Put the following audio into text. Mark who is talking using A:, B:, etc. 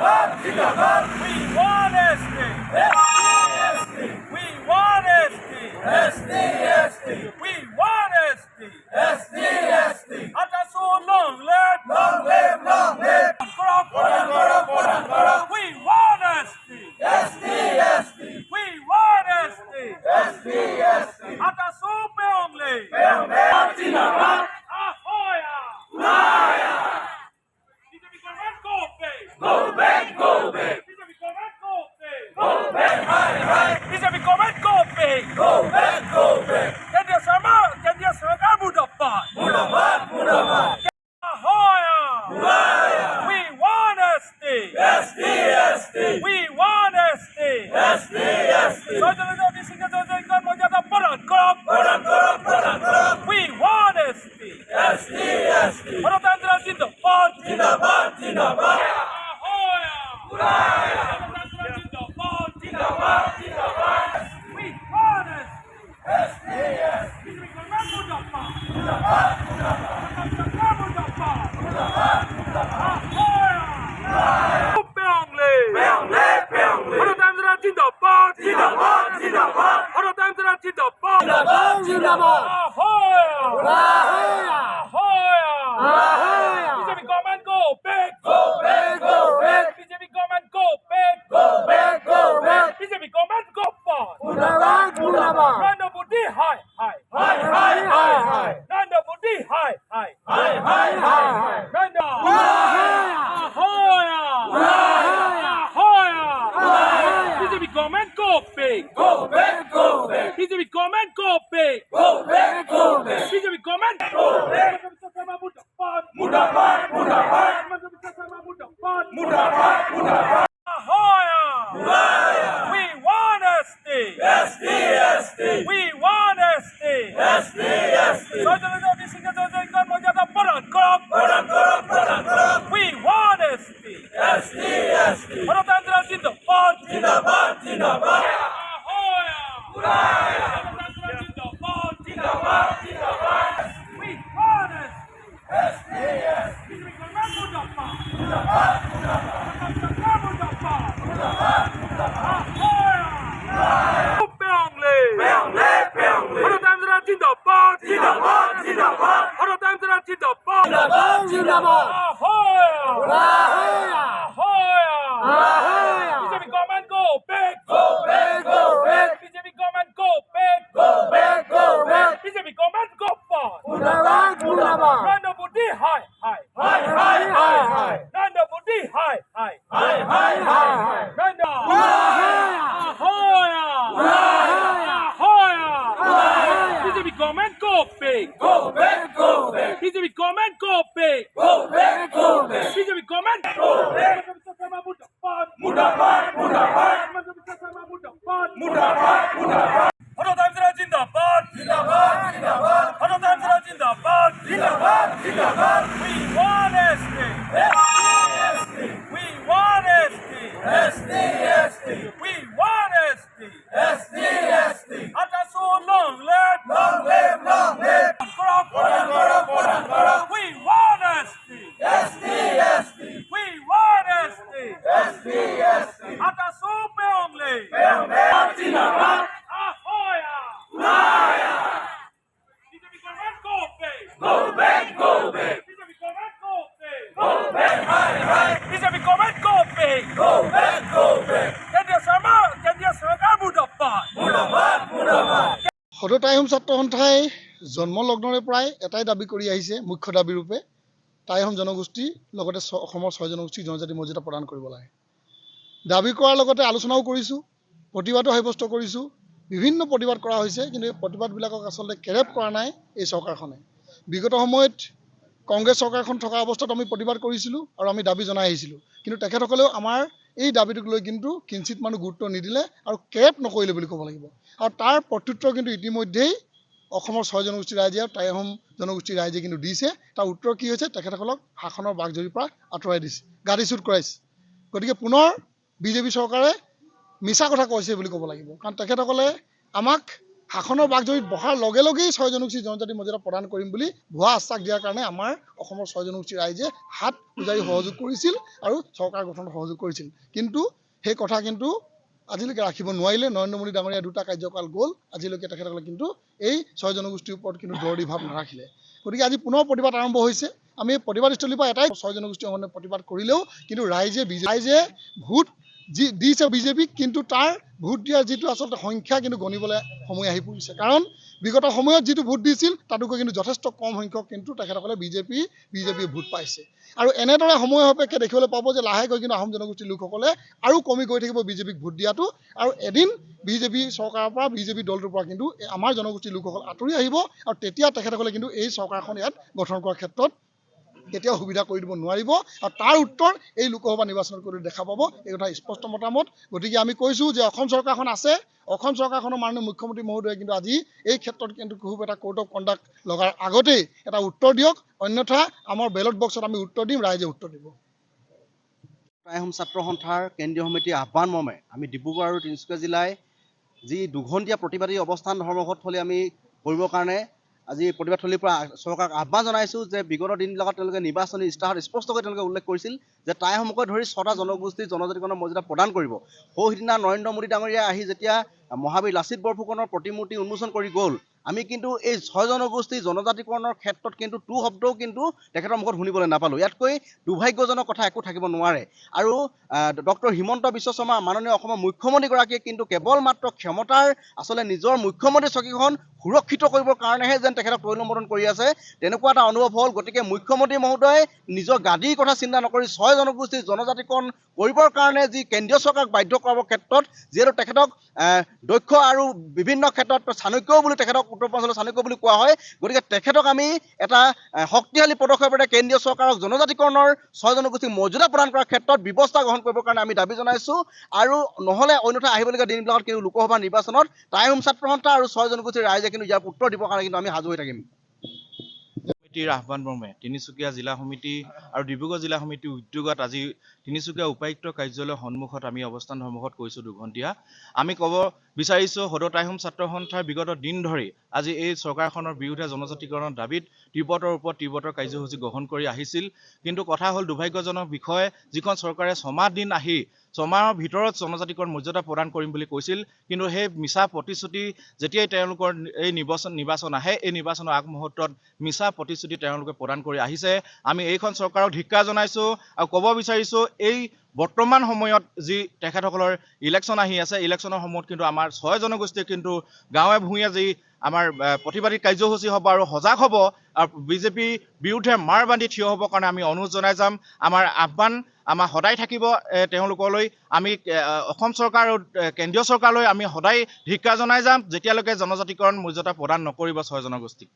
A: We want ST. We want ST. We want ST. After so long, let we want ST. We want ST. After so long, Ahoya. BJP government go back. BJP government go back. BJP government go back. Kendriya Sarkar Murdabad. Ahoya. We want ST. We want ST. Socialism is We want ST. Ganatantra Zindabad. Ahoya. Ganatantra Zindabad. We want ST. BJP government Murdabad. Sarkar Murdabad. Ahoya. Ganatantra Zindabad. Ganatantra Zindabad. Ahoya. BJP government go back. BJP government go back. BJP government go back. Nanda Buddhi high. Nanda Buddhi high. Nanda. Ahoya. BJP government go back. BJP government go back. BJP government Ahoya. We want ST. We want ST. Socialism is We want ST. Ganatantra Zindabad. Ahoya. Ganatantra Zindabad. We want ST. BJP government Murdabad. Sarkar Murdabad. Ahoya. Ganatantra Zindabad. Ganatantra Zindabad. Ahoya. BJP government go back. BJP government go back. BJP government go back. Nanda Buddhi high. Nanda Buddhi high. Nanda. Ahoya. BJP government go back. BJP government go back. BJP government Ganatantra Zindabad. Ganatantra Zindabad. We want ST. We want ST. We want ST. After so long, let we want ST. We want ST. After so long, Ahoya. BJP government go back. BJP government go back. BJP government go back. Kendriya Sarkar Murdabad.
B: সদৌ টাই আহোম ছাত্ৰ সন্থাই জন্মলগ্নৰে প্ৰায় এটাই দাবী কৰি আহিছে, মুখ্য দাবী ৰূপে টাই আহোম জনগোষ্ঠী লগতে অসমৰ 6 জনগোষ্ঠী জনজাতি মৰ্যাদা প্ৰদান কৰিব লাগে। দাবী কৰাৰ লগতে আলোচনাও কৰিছোঁ, প্ৰতিবাদো সাব্যস্ত কৰিছোঁ। বিভিন্ন প্ৰতিবাদ কৰা হৈছে, কিন্তু এই প্ৰতিবাদবিলাকক আচলতে কেৰেপ কৰা নাই এই চৰকাৰখনে। বিগত সময়ত কংগ্ৰেছ চৰকাৰখন থকা অৱস্থাত আমি প্ৰতিবাদ কৰিছিলোঁ আৰু আমি দাবী জনাই আহিছিলোঁ, কিন্তু তেখেতসকলেও আমাৰ এই দাবীটোক লৈ কিন্তু কিঞ্চিত মানুহ গুৰুত্ব নিদিলে আৰু কেৰেপ নকৰিলে বুলি ক'ব লাগিব। আৰু তাৰ প্ৰত্যুত্তৰ কিন্তু ইতিমধ্যেই অসমৰ 6 জনগোষ্ঠী ৰাইজে আৰু টাই আহোম জনগোষ্ঠীৰ ৰাইজে কিন্তু দিছে। তাৰ উত্তৰ কি হৈছে, তেখেতসকলক শাসনৰ বাঘজৰীৰ পৰা আঁতৰাই দিছে, গাদীচ্যুত কৰাইছে। গতিকে পুনৰ বিজেপি চৰকাৰে মিছা কথা কৈছে বুলি ক'ব লাগিব, কাৰণ তেখেতসকলে আমাক শাসনৰ বাকজৰীত বহাৰ লগে লগেই 6 জনগোষ্ঠী জনজাতি মৰ্যাদা প্ৰদান কৰিম বুলি ভুৱা আশ্বাস দিয়াৰ কাৰণে আমাৰ অসমৰ 6 জনগোষ্ঠী ৰাইজে হাত উজাৰি সহযোগ কৰিছিল আৰু চৰকাৰ গঠনত সহযোগ কৰিছিল। কিন্তু সেই কথা কিন্তু আজিলৈকে ৰাখিব নোৱাৰিলে। নৰেন্দ্ৰ মোদী ডাঙৰীয়া 2টা কাৰ্যকাল গ'ল, আজিলৈকে তেখেতসকলে কিন্তু এই 6 জনগোষ্ঠীৰ ওপৰত কিন্তু দৰদী ভাৱ নাৰাখিলে। গতিকে আজি পুনৰ প্ৰতিবাদ আৰম্ভ হৈছে। আমি প্ৰতিবাদস্থলীৰ পৰা এটাই 6 জনগোষ্ঠী সংগঠনে প্ৰতিবাদ কৰিলেও কিন্তু ৰাইজে ভোট দিছে বিজেপিক, কিন্তু তাৰ ভোট দিয়াৰ যিটো আচলতে সংখ্যা কিন্তু গণিবলৈ সময় আহি পৰিছে। কাৰণ বিগত সময়ত যিটো ভোট দিছিল তাতোকৈ কিন্তু যথেষ্ট কম সংখ্যক কিন্তু তেখেতসকলে বিজেপিয়ে ভোট পাইছে। আৰু এনেদৰে সময় সাপেক্ষে দেখিবলৈ পাব যে লাহেকৈ কিন্তু আহোম জনগোষ্ঠীৰ লোকসকলে আৰু কমি গৈ থাকিব বিজেপিক ভোট দিয়াটো, আৰু এদিন বিজেপি চৰকাৰৰ পৰা বিজেপি দলটোৰ পৰা কিন্তু আমাৰ জনগোষ্ঠীৰ লোকসকল আঁতৰি আহিব, আৰু তেতিয়া তেখেতসকলে কিন্তু এই চৰকাৰখন ইয়াত গঠন কৰাৰ ক্ষেত্ৰত কেতিয়াও সুবিধা কৰি দিব নোৱাৰিব। আৰু তাৰ উত্তৰ এই লোকসভা নিৰ্বাচনত কৰি দেখা পাব, এই কথা স্পষ্ট মতামত। গতিকে আমি কৈছোঁ যে অসম চৰকাৰখন আছে, অসম চৰকাৰখনৰ মাননীয় মুখ্যমন্ত্ৰী মহোদয়ে কিন্তু আজি এই ক্ষেত্ৰত কিন্তু খুব এটা কোড অফ কণ্ডাক্ট লগাৰ আগতেই এটা উত্তৰ দিয়ক, অন্যথা আমাৰ বেলট বক্সত আমি উত্তৰ দিম, ৰাইজে উত্তৰ দিব।
C: টাই আহোম ছাত্ৰ সন্থাৰ কেন্দ্ৰীয় সমিতিৰ আহ্বান মৰ্মে আমি ডিব্ৰুগড় আৰু তিনিচুকীয়া জিলায় যি দুঘণ্টীয়া প্ৰতিবাদী অৱস্থান ধৰ্মঘটস্থলী আমি কৰিবৰ কাৰণে আজি প্ৰতিবাদস্থলীৰ পৰা চৰকাৰক আহ্বান জনাইছোঁ যে বিগত দিনবিলাকত তেওঁলোকে নিৰ্বাচনী ইস্তাহাৰত স্পষ্টকৈ তেওঁলোকে উল্লেখ কৰিছিল যে টাই আহোমকে ধৰি 6টা জনগোষ্ঠীৰ জনজাতিকৰণৰ মৰ্যাদা প্ৰদান কৰিব। সৌদিনা নৰেন্দ্ৰ মোদী ডাঙৰীয়া আহি যেতিয়া মহাবীৰ লাচিত বৰফুকনৰ প্ৰতিমূৰ্তি উন্মোচন কৰি গ'ল, আমি কিন্তু এই 6 জনগোষ্ঠীৰ জনজাতিকৰণৰ ক্ষেত্ৰত কিন্তু টু শব্দও কিন্তু তেখেতৰ মুখত শুনিবলৈ নাপালোঁ। ইয়াতকৈ দুৰ্ভাগ্যজনক কথা একো থাকিব নোৱাৰে। আৰু ডক্টৰ হিমন্ত বিশ্ব শৰ্মা মাননীয় অসমৰ মুখ্যমন্ত্ৰীগৰাকীয়ে কিন্তু কেৱল মাত্ৰ ক্ষমতাৰ আচলতে নিজৰ মুখ্যমন্ত্ৰী চকীখন সুৰক্ষিত কৰিবৰ কাৰণেহে যেন তেখেতক তৈলমৰ্দন কৰি আছে, তেনেকুৱা এটা অনুভৱ হ'ল। গতিকে মুখ্যমন্ত্ৰী মহোদয়ে নিজৰ গাদীৰ কথা চিন্তা নকৰি 6 জনগোষ্ঠীৰ জনজাতিকৰণ কৰিবৰ কাৰণে যি কেন্দ্ৰীয় চৰকাৰক বাধ্য কৰাবৰ ক্ষেত্ৰত যিহেতু তেখেতক দক্ষ আৰু বিভিন্ন ক্ষেত্ৰত চাণক্যও বুলি তেখেতক উত্তৰ পূৰ্বাঞ্চলৰ চাণক্য বুলি কোৱা হয়, গতিকে তেখেতক আমি এটা শক্তিশালী পদক্ষেপেৰে কেন্দ্ৰীয় চৰকাৰক জনজাতিকৰণৰ 6 জনগোষ্ঠীক মৰ্যাদা প্ৰদান কৰাৰ ক্ষেত্ৰত ব্যৱস্থা গ্ৰহণ কৰিবৰ কাৰণে আমি দাবী জনাইছোঁ। আৰু নহ'লে অন্যথা আহিবলগীয়া দিনবিলাকত কিন্তু লোকসভা নিৰ্বাচনত টাই আহোম ছাত্ৰ সন্থা আৰু 6 জনগোষ্ঠীৰ ৰাইজে কিন্তু ইয়াৰ উত্তৰ দিবৰ কাৰণে কিন্তু আমি সাজু হৈ থাকিম।
D: সমিতিৰ আহ্বান মৰ্মে তিনিচুকীয়া জিলা সমিতি আৰু ডিব্ৰুগড় জিলা সমিতিৰ উদ্যোগত আজি তিনিচুকীয়া উপায়ুক্ত কাৰ্যালয়ৰ সন্মুখত আমি অৱস্থান ধৰ্মঘট কৰিছোঁ দুঘণ্টীয়া। আমি ক'ব বিচাৰিছোঁ সদৌ টাই আহোম ছাত্ৰ সন্থাৰ বিগত দিন ধৰি আজি এই চৰকাৰখনৰ বিৰুদ্ধে জনজাতিকৰণৰ দাবীত তীব্ৰতৰ ওপৰত তীব্ৰতৰ কাৰ্যসূচী গ্ৰহণ কৰি আহিছিল। কিন্তু কথা হ'ল দুৰ্ভাগ্যজনক বিষয়, যিখন চৰকাৰে 6 মাহ দিন আহি 6 মাহৰ ভিতৰত জনজাতিকৰণ মৰ্যাদা প্ৰদান কৰিম বুলি কৈছিল, কিন্তু সেই মিছা প্ৰতিশ্ৰুতি যেতিয়াই তেওঁলোকৰ এই নিৰ্বাচন আহে, এই নিৰ্বাচনৰ আগমুহূৰ্তত মিছা প্ৰতিশ্ৰুতি তেওঁলোকে প্ৰদান কৰি আহিছে। আমি এইখন চৰকাৰক ধিক্কাৰ জনাইছোঁ আৰু ক'ব বিচাৰিছোঁ এই বৰ্তমান সময়ত যি তেখেতসকলৰ ইলেকশ্যন আহি আছে, ইলেকশ্যনৰ সময়ত কিন্তু আমাৰ 6 জনগোষ্ঠীয়ে কিন্তু গাঁৱে ভূঞে যি আমাৰ প্ৰতিবাদী কাৰ্যসূচী হ'ব আৰু সজাগ হ'ব আৰু বিজেপি বিৰুদ্ধে মাৰ বান্ধি থিয় হ'বৰ কাৰণে আমি অনুৰোধ জনাই যাম। আমাৰ আহ্বান আমাৰ সদায় থাকিব তেওঁলোকলৈ। আমি অসম চৰকাৰ আৰু কেন্দ্ৰীয় চৰকাৰলৈ আমি সদায় ধিক্কাৰ জনাই যাম যেতিয়ালৈকে জনজাতিকৰণ মৰ্যাদা প্ৰদান নকৰিব 6 জনগোষ্ঠীক।